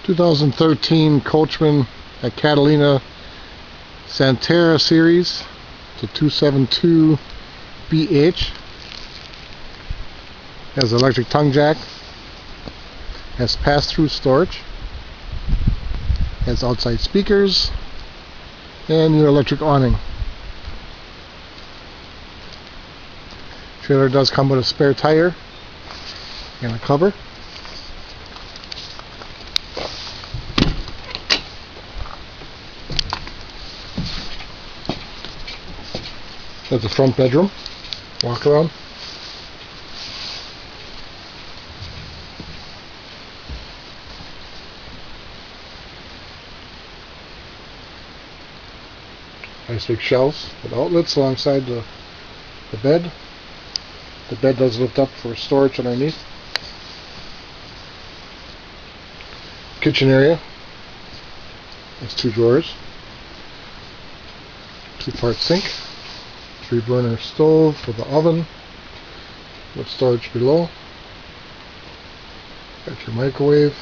2013 Coachman at Catalina Santera series. It's a 272 BH. Has electric tongue jack. Has pass-through storage. Has outside speakers. And your electric awning. Trailer does come with a spare tire and a cover. That's the front bedroom. Walk around. Nice big shelves with outlets alongside the bed. The bed does lift up for storage underneath. Kitchen area. Has 2 drawers. 2-part sink. 3-burner stove with an oven. With storage below. Got your microwave.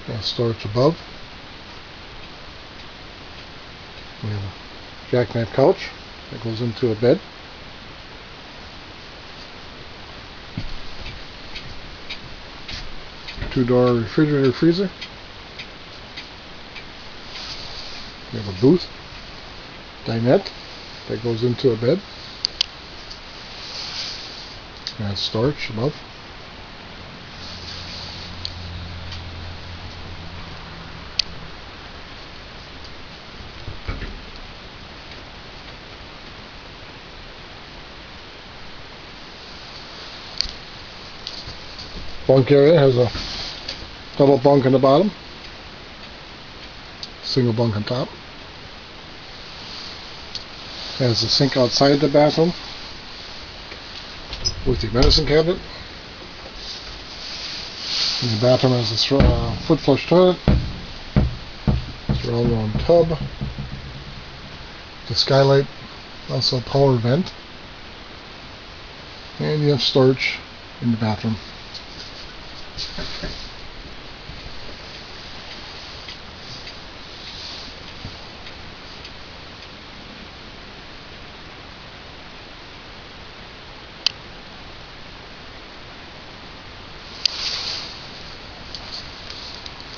And storage above. We have a jackknife couch that goes into a bed. Two-door refrigerator freezer. We have a booth, dinette that goes into a bed. And storage above. Bunk area has a double bunk on the bottom, single bunk on top. Has a sink outside the bathroom with the medicine cabinet. And the bathroom has a foot flush toilet, surround tub, the skylight, also power vent, and you have storage in the bathroom.